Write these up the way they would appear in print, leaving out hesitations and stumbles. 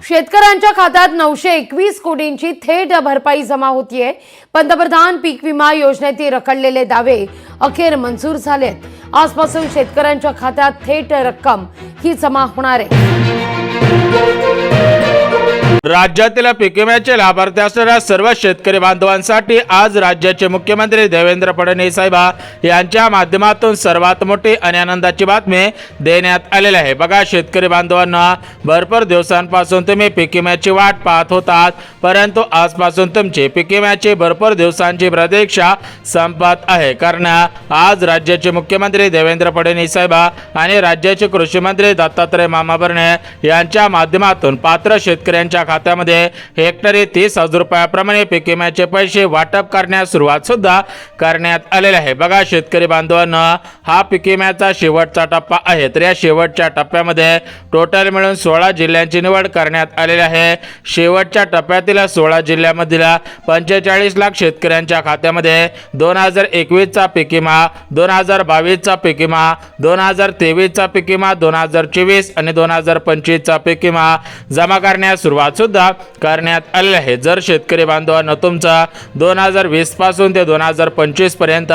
शेतकऱ्यांच्या खात्यात 921 कोटींची थेट भरपाई जमा होतीये। पंतप्रधान पीक विमा योजनेतील रखडलेले दावे अखेर मंजूर झालेत। आजपासून शेतकऱ्यांच्या खात्यात थेट रक्कम ही जमा होणार आहे। राज्यातील पीक विम्याचे लाभार्थी असणाऱ्या सर्व शेतकरी बांधवांसाठी आज राज्याचे मुख्यमंत्री देवेंद्र फडणवीस साहेब यांच्या माध्यमातून सर्वात मोठी आणि आनंदाची बातमी देण्यात आलेली आहे। बघा, शेतकरी बांधवांना भरपूर दिवसांपासून तुम्ही पीक विम्याची वाट पाहत होतात, परंतु आजपासून तुमची पीक विम्याची भरपूर दिवसांची प्रतीक्षा संपत आहे। कारण आज राज्याचे मुख्यमंत्री देवेंद्र फडणवीस साहेब आणि राज्याचे कृषी मंत्री दत्तात्रय मामा भरणे यांच्या माध्यमातून पात्र शेतकऱ्यांच्या खात्यामध्ये हेक्टरी 30,000 रुपयाप्रमाणे पीक विम्याचे पैसे वाटप करण्यास सुरुवात सुद्धा करण्यात आलेली आहे। बघा, शेतकरी बांधवांना हा पीक विम्याचा शेवटचा टप्पा आहे। तर या शेवटच्या टप्प्यामध्ये टोटल मिळून 16 जिल्ह्यांची निवड करण्यात आलेली आहे। शेवटच्या टप्प्यातील 16 जिल्ह्यांमधील 45 लाख शेतकऱ्यांच्या खात्यामध्ये 2021 चा पीक विमा, 2022 चा पीक विमा, 2023 चा पीक विमा, 2024 आणि 2025 चा पीक विमा जमा करण्यास सुरुवात सुद्धा करण्यात आलेली आहे। जर शेतकरी बांधवांना तुमचा 2020 पासून ते 2025 पर्यंत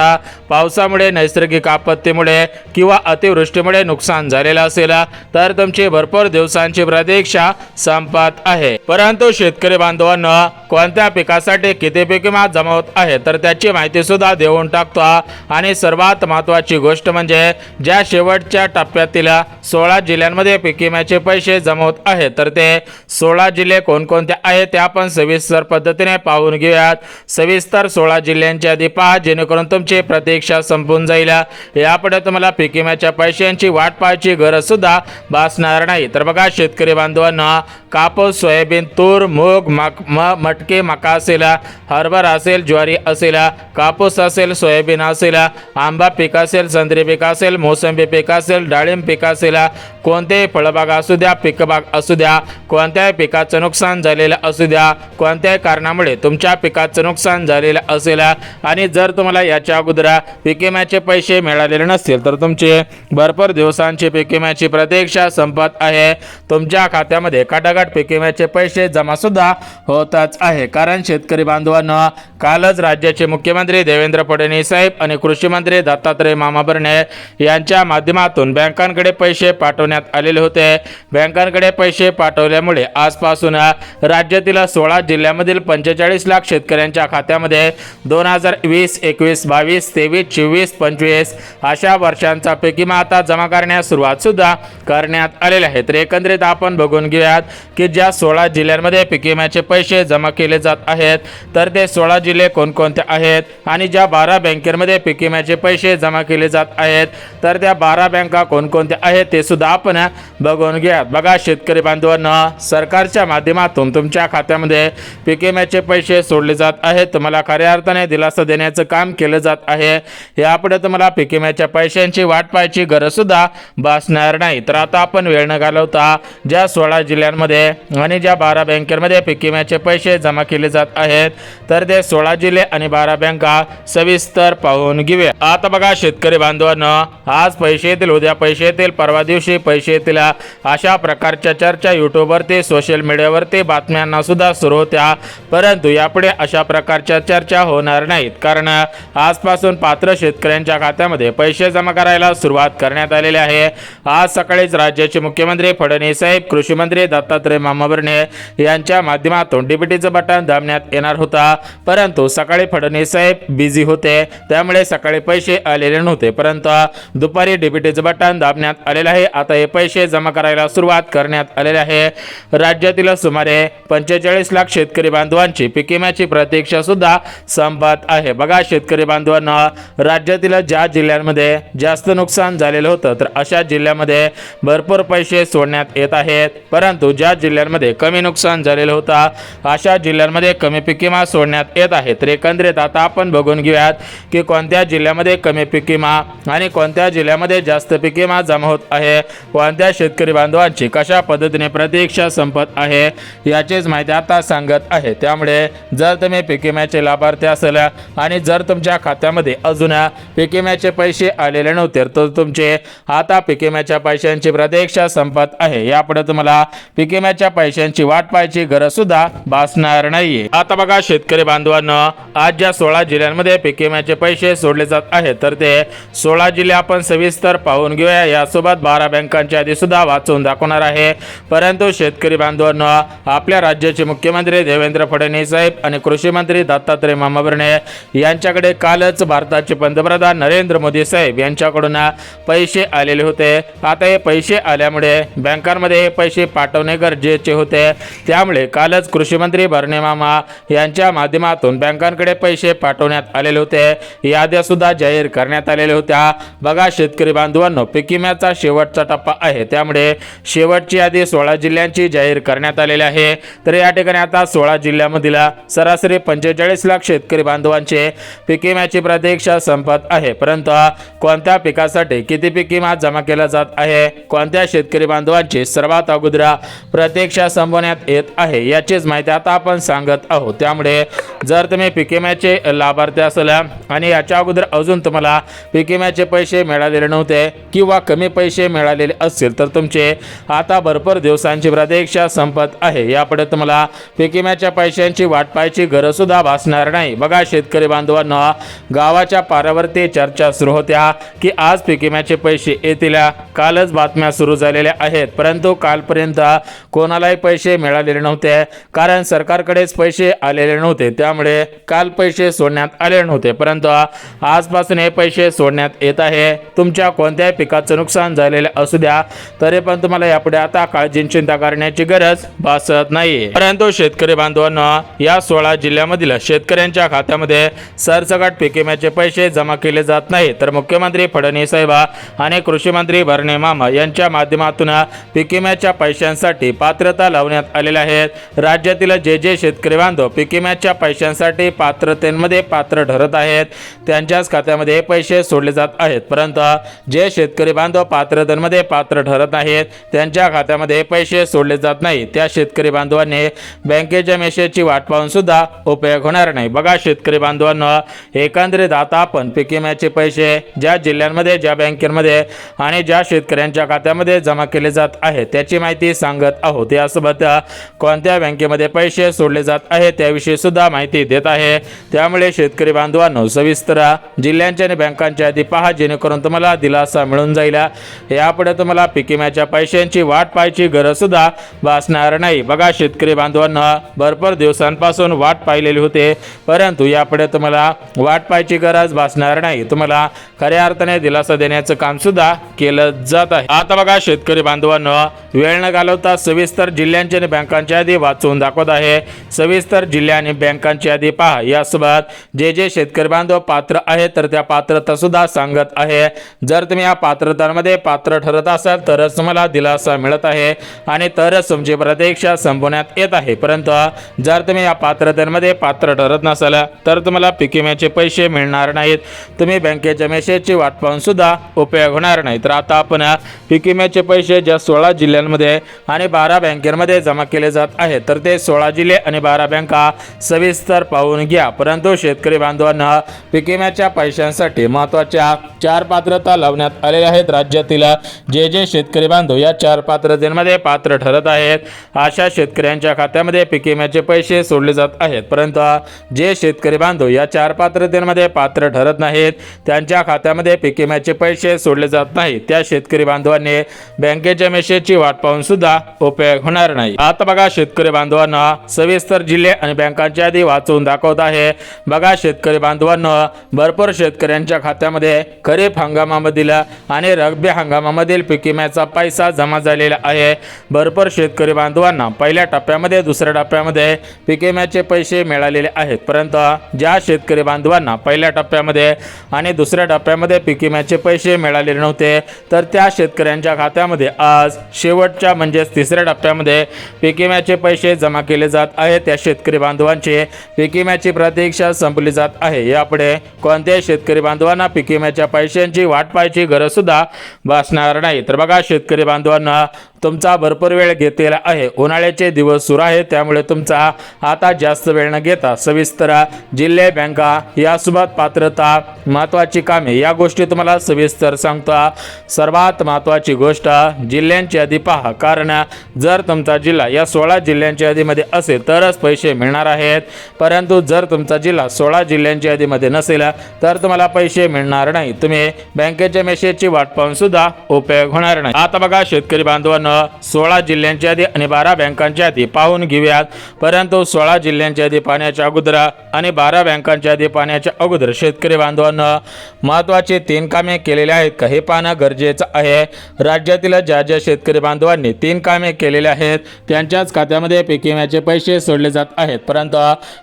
पावसामुळे, नैसर्गिक आपत्तीमुळे किंवा अतिवृष्टीमुळे नुकसान झालेलं असेल तर तुमची भरपूर दिवसांची प्रतीक्षा संपत आहे। परंतु शेतकरी बांधवांना कोणत्या पिकासाठी किती पीक विमा जमा होत आहे तर त्याची माहिती सुद्धा देऊन टाकतो। आणि सर्वात महत्त्वाची गोष्ट म्हणजे ज्या शेवटच्या टप्प्यातील 16 जिल्ह्यांमध्ये पीक विम्याचे पैसे जमा होत आहेत तर ते 16 जिल्हे कोणकोणते आहेत ते आपण सविस्तर पद्धतीने पाहून घेऊयात। सविस्तर 16 जिल्ह्यांची यादी पहा, जेणेकरून तुमची प्रतीक्षा संपून जाईल। यापुढे तुम्हाला पीक विम्याच्या पैशांची वाट पाहायची गरज सुद्धा भासणार नाही। तर बघा, शेतकरी बांधवांना कापूस, सोयाबीन, तूर, मूग, मटकी, मका असेल, हरभरा असेल, ज्वारी असेल, कापूस असेल, सोयाबीन असेल, आंबा पीक असेल, संत्री पीक असेल, मोसंबी पीक असेल, डाळिंब पीक असेल, कोणतेही फळबाग असू द्या, पीकबाग असू द्या, कोणत्याही पिकाचं नुकसान झालेलं असू द्या, कोणत्याही कारणामुळे तुमच्या पिकाचं नुकसान झालेलं असेल आणि जर तुम्हाला याच्या अगोदर पीक विम्याचे पैसे मिळालेले नसतील तर तुमचे भरपूर दिवसांची पीक विम्याची प्रतीक्षा संपत आहे। तुमच्या खात्यामध्ये खटाखट पीक विम्याचे पैसे जमा सुद्धा होतच आहे। कारण शेतकरी बांधवांना कालच राज्याचे मुख्यमंत्री देवेंद्र फडणवीस साहेब आणि कृषी मंत्री दत्तात्रय मामा भरणे यांच्या माध्यमातून बँकांकडे पैसे पाठवण्यात आलेले होते। बँकांकडे पैसे पाठवल्यामुळे आजपासून राज्यातील 16 जिल्ह्यांमधील 45 लाख शेतकऱ्यांच्या खात्यामध्ये 2020, 21, 22, 23, 24, 25 अशा वर्षांचा पीक विमा आता जमा करण्यास सुरुवात सुद्धा करण्यात आलेले आहे। तर एकंदरीत आपण बघून घेऊयात की ज्या 16 जिल्ह्यांमध्ये पीक विम्याचे पैसे जमा केले जात आहेत तर ते 16 जिल्हे कोणकोणते आहेत आणि ज्या 12 बँकेमध्ये पीक विम्याचे पैसे जमा केले जात आहेत तर त्या 12 बँका कोणकोणत्या आहेत ते सुद्धा आपण बघून घेऊयात। बघा, शेतकरी बांधवांना सरकारच्या माध्यमातून तुमच्या खात्यामध्ये पीक विम्याचे पैसे सोडले जात आहेत। तुम्हाला खऱ्या अर्थाने दिलासा देण्याचं काम केलं जात आहे। यापुढे तुम्हाला पीक विम्याच्या पैशांची वाट पाहायची गरज सुद्धा भासणार नाही। तर आता आपण वेळ न घालवता ज्या 16 जिल्ह्यांमध्ये आणि ज्या 12 बँकेमध्ये पीक विम्याचे पैसे जमा केले जात आहेत तर ते 16 जिल्हे आणि 12 बँका सविस्तर पाहून घेऊया। आता बघा, शेतकरी बांधवांना आज पैसे येतील, उद्या पैसे येतील, परवा दिवशी पैसे येतील अशा प्रकारच्या चर्चा यूट्यूबवरती, सोशल मीडियावरती बातम्यांना सुद्धा सुरू होत्या। परंतु यापुढे अशा प्रकारच्या चर्चा होणार नाहीत, कारण आजपासून पात्र शेतकऱ्यांच्या खात्यामध्ये पैसे जमा करायला सुरुवात करण्यात आलेली आहे। आज सकाळीच राज्याचे मुख्यमंत्री फडणवीस साहेब, कृषी मंत्री दत्तात्रय मामा भरणे यांच्या माध्यमातून डीबीटीचं बटन दाबण्यात येणार होता, परंतु सकाळी फडणवीस साहेब बिझी होते, त्यामुळे सकाळी पैसे आलेले नव्हते। परंतु दुपारी डीबीटीचं बटन दाबण्यात आलेलं आहे। आता हे पैसे जमा करायला सुरुवात करण्यात आलेली आहे। राज्यातील सुमारे 45 लाख शेतकरी बांधवांची पीक विम्याची प्रतीक्षा सुद्धा संपत आहे। बघा, शेतकरी बांधवांना राज्यातील ज्या जिल्ह्यांमध्ये जास्त नुकसान झालेलं होतं तर अशा जिल्ह्यामध्ये भरपूर पैसे सोडण्यात येत आहेत, परंतु ज्या जिल्ह्यांमध्ये कमी नुकसान झालेलं होतं अशा जिल्ह्यांमध्ये कमी पीक विमा सोडण्यात येत आहे. तर एकंदरीत आता आपण बघून घेऊयात की कोणत्या जिल्ह्यामध्ये कमी पीक विमा आणि कोणत्या जिल्ह्यामध्ये जास्त पीक विमा जमा होत आहे, कोणत्या शेतकरी बांधवांची कशा पद्धतीने प्रतीक्षा संपत आहे याचीच माहिती आता सांगत आहे. त्यामुळे जर तुम्ही पीक विम्याचे लाभार्थी असाल आणि जर तुमच्या खात्यामध्ये अजून पीक विम्याचे पैसे आलेले नव्हते तर तुमचे आता पीक विम्याच्या पैशांची प्रतीक्षा संपत आहे. यापुढे तुम्हाला पीक विम्याच्या पैशांची वाट पाहायची गरज सुद्धा भासणार नाहीये. आता बघा शेतकरी बांधवांनो, आज ज्या 16 जिल्ह्यांमध्ये पीक विम्याचे पैसे सोडले जात आहेत तर ते 16 जिल्हे आपण सविस्तर पाहून घेऊया. यासोबत 12 बँकांची यादी सुद्धा वाचून दाखवणार आहे. परंतु शेतकरी बांधवांनो, आपल्या राज्याचे मुख्यमंत्री देवेंद्र फडणवीस साहेब आणि कृषी मंत्री दत्तात्रय मामाभरणे यांच्याकडे कालच भारताचे पंतप्रधान नरेंद्र मोदी साहेब यांच्याकडून पैसे आलेले होते. आता हे पैसे आल्यामुळे बँकांमध्ये हे पैसे पाठवणे गरजेचे होते. त्यामुळे कालच कृषी मंत्री भरणे मामा यांच्या माध्यमातून बँकांकडे पैसे पाठवण्यात आलेले होते. याद्या सुद्धा जाहीर करण्यात आलेल्या होत्या. बघा शेतकरी बांधवांनो, पीक विम्याचा शेवटचा टप्पा आहे. त्यामुळे शेवटची यादी 16 जिल्ह्यांची जाहीर करण्यात आलेली आहे. तर या ठिकाणी आता 16 जिल्ह्यामधील सरासरी 45 लाख शेतकरी बांधवांचे पीक विम्याची प्रतीक्षा संपत आहे. परंतु कोणत्या पिकासाठी किती पीक विमा जमा केला जात आहे, कोणत्या शेतकरी बांधवांची सर्वात अगोदर प्रतीक्षा संपवण्यात येत आहे याचीच माहिती आता आपण सांगत आहोत. त्यामुळे जर तुम्ही पीक विम्याचे लाभार्थी असाल आणि याच्या अगोदर अजून तुम्हाला पीक विम्याचे पैसे मिळालेले नव्हते किंवा कमी पैसे मिळालेले असतील तर तुमचे आता भरपूर दिवसांची प्रतीक्षा संपत आहे. यापुढे तुम्हाला पीक विम्याच्या पैशांची वाट पाहायची गरज सुद्धा भासणार नाही. बघा शेतकरी बांधवांनो, गावाच्या पारावरती चर्चा सुरू होत्या की आज पीक विम्याचे पैसे येतील. कालच बातम्या सुरू झालेल्या आहेत, परंतु कालपर्यंत कोणालाही पैसे मिळालेले नव्हते कारण सरकारकडेच पैसे आलेले नव्हते. त्यामुळे काल पैसे सोडण्यात आले नव्हते, परंतु आजपासून हे पैसे सोडण्यात येत आहे. तुमच्या कोणत्याही पिकाचं नुकसान झालेले असू द्या तरी पण तुम्हाला यापुढे आता काळजी चिंता करण्याची गरज भासत नाही. परंतु शेतकरी बांधवांनो, या 16 जिल्ह्यामधील शेतकऱ्यांच्या खात्यामध्ये सरसकट पीक विम्याचे पैसे जमा केले जात नाही. तर मुख्यमंत्री फडणवीस साहेब आणि कृषी मंत्री भरणे मामा यांच्या माध्यमातून पीक विम्याच्या पैशांसाठी पात्रता लावण्यात आलेल्या आहेत. राज्यातील जे शेतकरी बांधव पीक विम्याच्या पैशांसाठी पात्रतेमध्ये पात्र ठरत आहेत त्यांच्याच खात्यामध्ये पैसे सोडले जात आहेत. परंतु जे शेतकरी बांधव पात्रतेमध्ये पात्र ठरत आहेत त्यांच्या खात्यामध्ये पैसे सोडले जात नाही. त्या शेतकरी बांधवांनी बँकेच्या मेसेजची वाट पाहून सुद्धा उपयोग होणार नाही. बघा शेतकरी बांधवांनो, एकंदरीत आता आपण पीक विम्याचे पैसे ज्या जिल्ह्यांमध्ये, ज्या बँकेमध्ये आणि ज्या शेतकऱ्यांच्या खात्यामध्ये जमा केले जात आहेत त्याची माहिती सांगत आहोत. यासोबत कोणत्या बँकेमध्ये पैसे सोडले जात आहेत त्याविषयी सुद्धा माहिती देत आहे. त्यामुळे शेतकरी बांधवांनो, सविस्तर जिल्ह्यांची आणि बँकांची यादी पहा जेणेकरून तुम्हाला दिलासा मिळून जाईल. यापुढे तुम्हाला पीक विम्याच्या पैशांची वाट पाहायची गरज सुद्धा भासणार नाही. बघा शेतकरी बांधवांनो, भरपूर दिवसांपासून वाट पाहिलेली होते, परंतु यापुढे तुम्हाला वाट पाहायची गरज भासणार नाही. तुम्हाला खऱ्या अर्थाने दिलासा देण्याचं काम सुद्धा केलं जात आहे. आता बघा शेतकरी बांधवांनो, वेळ न घालवता सविस्तर जिल्ह्यांची आणि बँकांची यादी वाचून दाखवत आहे. सविस्तर जिल्हे आणि बँकांची यादी पहा. यासोबत जे शेतकरी बांधव पात्र आहेत तर त्या पात्रता सुद्धा सांगत आहे. जर तुम्ही या पात्रतांमध्ये पात्र ठरत असाल तरच तुम्हाला दिलासा मिळत आहे आणि तरच तुमची प्रतीक्षा संपवण्यात येत आहे. परंतु जर तुम्ही या पात्रतेमध्ये पात्र ठरत नसाल तर तुम्हाला पीक विम्याचे पैसे मिळणार नाहीत. तुम्ही बँकेच्या मेसेजची वाट पाहून सुद्धा उपयोग होणार नाही. तर आता आपण पीक विम्याचे पैसे ज्या 16 जिल्ह्यांमध्ये आणि 12 बँकेमध्ये जमा केले जात आहेत तर ते 16 जिल्हे आणि 12 बँका सविस्तर पाहून घ्या. परंतु शेतकरी बांधवांना पीक विम्याच्या पैशांसाठी महत्त्वाच्या 4 पात्रता लावण्यात आलेल्या आहेत. राज्यातील जे शेतकरी बांधव या 4 पात्रतेमध्ये पात्र ठरत आहेत अशा शेतकऱ्यांच्या खात्यामध्ये पीक विम्याचे पैसे सोडले जात आहेत. परंतु जे शेतकरी बांधव या 4 पात्रतेमध्ये पात्र ठरत नाहीत त्यांच्या खात्यामध्ये पीक विम्याचे पैसे सोडले जात नाहीत. त्या शेतकरी बांधवांनी बँकेच्या मेसेजची वाट पाहून सुद्धा उपयोग होणार नाही. आता बघा शेतकरी बांधवांना सविस्तर जिल्हे आणि बँकांची यादी वाचून दाखवत आहे. बघा शेतकरी बांधवांनो, भरपूर शेतकऱ्यांच्या खात्यामध्ये खरीप हंगामामधील आणि रब्बी हंगामामधील पीक विम्याचा पैसा जमा झालेला आहे. भरपूर शेतकरी बांधवांना पहिल्या टप्प्यामध्ये, दुसऱ्या टप्प्यामध्ये पीक विम्याचे पैसे मिळालेले आहेत. परंतु ज्या शेतकरी बांधवांना पहिल्या टप्प्यामध्ये आणि दुसऱ्या टप्प्यामध्ये पीक विम्याचे पैसे मिळालेले नव्हते तर त्या शेतकऱ्यांच्या खात्यामध्ये आज शेवटच्या म्हणजेच तिसऱ्या टप्प्यामध्ये पीक विम्याचे पैसे जमा केले जात आहे त्या शेतकरी बांधवांची पीक विम्याची प्रतीक्षा संपली जात आहे। यापुढे कोणत्याही शेतकरी बांधवांना पीक विम्याच्या पैशांची वाट पाहायची गरज सुद्धा भासणार नाही। तर बघा शेतकरी बांधवांना तुमचा भरपूर वेळ घेतलेला आहे। उन्हाळ्याचे दिवस सुरू आहे, त्यामुळे तुमचा आता जास्त वेळ न घेता सविस्तर जिल्हे, बँका यासोबत पात्रता, महत्त्वाची कामे या गोष्टी तुम्हाला सविस्तर सांगतो। सर्वात महत्त्वाची गोष्ट जिल्ह्यांची यादी पहा, कारण जर तुमचा जिल्हा या 16 जिल्ह्यांच्या यादीमध्ये असेल तरच पैसे मिळणार आहेत, परंतु जर तुमचा जिल्हा 16 जिल्ह्यांच्या यादीमध्ये नसेल तर तुम्हाला पैसे मिळणार नाही। तुम्ही बँकेच्या मेसेजची वाट पाहून सुद्धा उपयोग होणार नाही। आता बघा शेतकरी बांधवांनो, 16 जिल्ह्यांची यादी आणि 12 बँकांची यादी पाहून घेऊयात, परंतु 16 जिल्ह्यांची यादी पाहण्याच्या अगोदर आणि 12 बँकांची यादी पाहण्याच्या अगोदर शेतकरी बांधवांनो महत्त्वाचे 3 कामे केलेले आहेत का हे पाहणं गरजेचं आहे। राज्यातील ज्या ज्या शेतकरी बांधवांनी 3 कामे केलेले आहेत त्यांच्याच खात्यामध्ये पीक विम्याचे पैसे सोडले जात आहेत, परंतु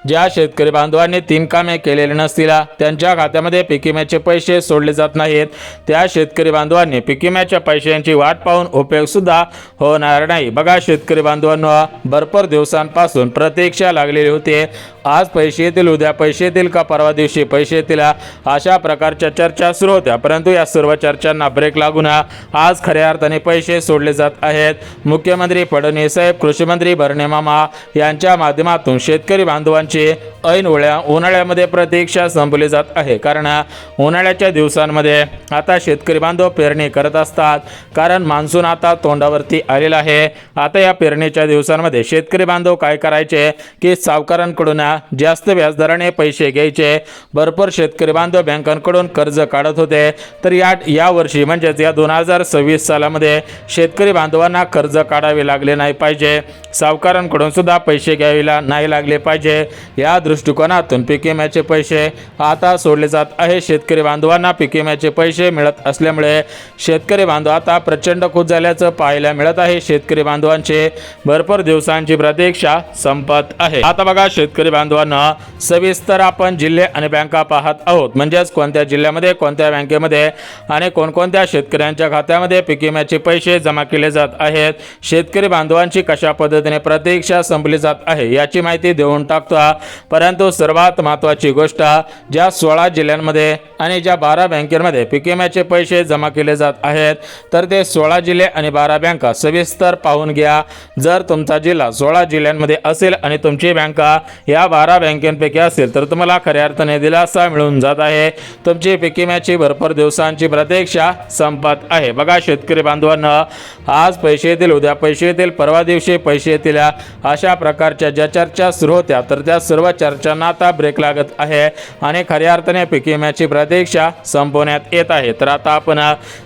ज्या शेतकरी बांधवांनी 3 कामे केलेले नसतील त्यांच्या खात्यामध्ये पीक विम्याचे पैसे सोडले जात नाहीत। त्या शेतकरी बांधवांनी पीक विम्याच्या पैशांची वाट पाहून उपयोग सुद्धा होणार नाही। बघा शेतकरी बांधवांनो, भरपूर दिवसांपासून प्रतीक्षा लागलेली होती। आज पैसे येतील, उद्या पैसे येतील का परवा दिवशी पैसे येतील, अशा प्रकारच्या चर्चा सुरू होत्या, परंतु या सर्व चर्चांना ब्रेक लागून आज खऱ्या अर्थाने पैसे सोडले जात आहेत। मुख्यमंत्री फडणवीस साहेब, कृषी मंत्री भरणे मामा यांच्या माध्यमातून शेतकरी बांधवांची ऐन उन्हाळ्यामध्ये प्रतीक्षा संपली जात आहे, कारण उन्हाळ्याच्या दिवसांमध्ये आता शेतकरी बांधव पेरणी करत असतात, कारण मान्सून आता तोंडावरती आलेला आहे। आता या पेरणीच्या दिवसांमध्ये शेतकरी बांधव काय करायचे की सावकारांकडून जास्त व्याजदराने पैसे घ्यायचे। भरपूर शेतकरी बांधव बँकांकडून कर्ज काढत होते, तर या वर्षी म्हणजेच या 2026 सालामध्ये शेतकरी बांधवांना कर्ज काढावे लागले नाही पाहिजे, सावकारांकडून सुद्धा पैसे घ्यावे नाही लागले पाहिजे। या दृष्टिकोनातून पीक विम्याचे पैसे आता सोडले जात आहे। शेतकरी बांधवांना पीक विम्याचे पैसे मिळत असल्यामुळे शेतकरी बांधव आता प्रचंड खुश झाल्याचं पाहायला मिळत आहे। शेतकरी बांधवांचे भरपूर दिवसांची प्रतीक्षा संपत आहे। आता बघा शेतकरी बांधवांना सविस्तर आपण जिल्हे आणि बँका पाहत आहोत, म्हणजेच कोणत्या जिल्ह्यामध्ये, कोणत्या बँकेमध्ये आणि कोणकोणत्या शेतकऱ्यांच्या खात्यामध्ये पीक विम्याचे पैसे जमा केले जात आहेत, शेतकरी बांधवांची कशा पद्धतीने प्रतीक्षा संपली जात आहे याची माहिती देऊन टाकतो। परंतु सर्वात महत्त्वाची गोष्ट, ज्या 16 जिल्ह्यांमध्ये आणि ज्या 12 बँकेमध्ये पीक विम्याचे पैसे जमा केले जात आहेत तर ते 16 जिल्हे आणि 12 बँका सविस्तर पाहून घ्या। जर तुमचा जिल्हा 16 जिल्ह्यांमध्ये असेल आणि तुमची बँका या 12 बँकेपैकी असेल तर तुम्हाला खऱ्या अर्थाने दिलासा मिळून जात आहे। तुमची पीक विम्याची भरपूर दिवसांची प्रतीक्षा संपत आहे। बघा शेतकरी बांधवांना, आज पैसे येतील, उद्या पैसे येतील, परवा दिवशी पैसे येतील, अशा प्रकारच्या ज्या चर्चा सुरू होत्या तर त्या सर्व चर्चांना आता ब्रेक लागत आहे आणि खऱ्या अर्थाने पीक विम्याची प्रतीक्षा संपवण्यात येत आहे। तर आता आपण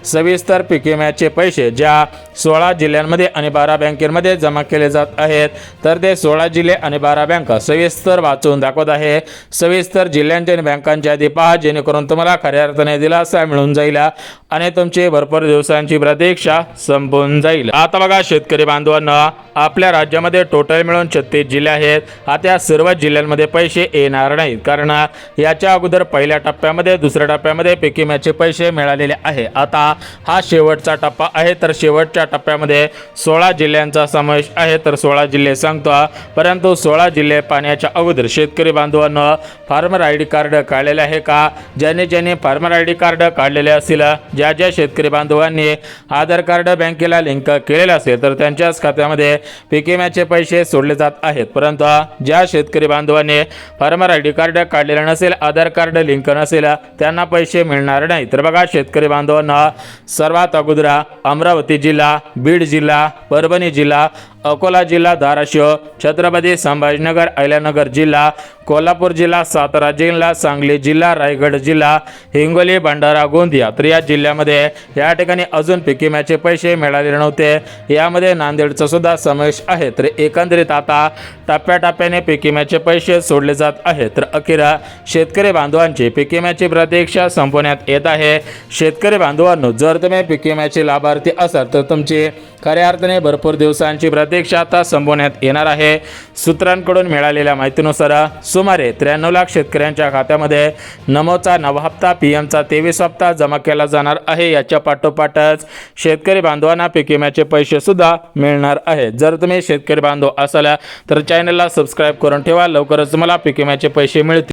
सविस्तर पीक विम्याचे पैसे ज्या 16 जिल्ह्यांमध्ये आणि 12 बँकेमध्ये जमा केले जात आहेत तर ते 16 जिल्हे आणि 12 बँका सविस्तर वाचून दाखवत आहे। सविस्तर जिल्ह्यांचे आणि बँकांची यादी पहा, जेणेकरून तुम्हाला खऱ्या अर्थाने दिलासा मिळून जाईल आणि तुमची भरपूर दिवसांची प्रतीक्षा संपून जाईल। आता बघा शेतकरी बांधवांना, आपल्या राज्यामध्ये टोटल मिळून 36 जिल्हे आहेत। आता या सर्व जिल्ह्यांमध्ये पैसे येणार नाहीत, कारण याच्या अगोदर पहिल्या टप्प्यामध्ये, दुसऱ्या टप्प्यामध्ये पीक विम्याचे पैसे मिळालेले आहे। आता हा शेवटचा टप्पा आहे, तर शेवटच्या टप्प्यामध्ये 16 जिल्ह्यांचा समावेश आहे। तर 16 जिल्हे सांगतो, परंतु 16 जिल्हे पाहण्याच्या अगोदर शेतकरी बांधवांना फार्मर ID कार्ड काढलेले आहे का? ज्यांनी फार्मर ID कार्ड काढलेले असेल, ज्या ज्या शेतकरी बांधवांनी आधार कार्ड बँकेला लिंक केलेले असेल तर त्यांच्याच खात्यामध्ये पीक विम्याचे पैसे सोडले जात आहेत। परंतु ज्या शेतकरी बांधवांनी फार्मर ID कार्ड काढलेले नसेल, आधार कार्ड लिंक नसेल, त्यांना पैसे मिळणार नाही। तर बघा शेतकरी बांधवांना, सर्वात अगोदर अमरावती जिल्हा, बीड जिल्हा, परभणी जिल्हा, अकोला जिल्हा, धाराशिव, छत्रपती संभाजीनगर, अहिल्यानगर जिल्हा, कोल्हापूर जिल्हा, सातारा जिल्हा, सांगली जिल्हा, रायगड जिल्हा, हिंगोली, भंडारा, गोंदिया, तर या जिल्ह्यामध्ये या ठिकाणी अजून पीक विम्याचे पैसे मिळालेले नव्हते। यामध्ये नांदेडचा सुद्धा समावेश आहे। तर एकंदरीत आता टप्प्याटप्प्याने पीक विम्याचे पैसे सोडले जात आहेत। तर अखेर शेतकरी बांधवांची पीक विम्याची प्रतीक्षा संपवण्यात येत आहे। शेतकरी बांधवांनो, जर तुम्ही पीक विम्याचे लाभार्थी असाल तर तुमची खऱ्या अर्थाने भरपूर दिवसांची प्रतीक्षा आता संपवण्यात येणार आहे. सूत्रांकडून मिळालेल्या माहितीनुसार सुमारे 93 लाख शेतकऱ्यांच्या खात्यामध्ये नमोचा नवा हप्ता PM चा 23 हप्ता जमा केला जाणार आहे. याच्या पाठोपाठच शेतकरी बांधवांना पीक विम्याचे पैसे सुद्धा मिळणार आहेत. जर तुम्ही शेतकरी बांधव असाल तर चॅनलला सबस्क्राईब करून ठेवा. लवकरच तुम्हाला पीक विम्याचे पैसे मिळतील.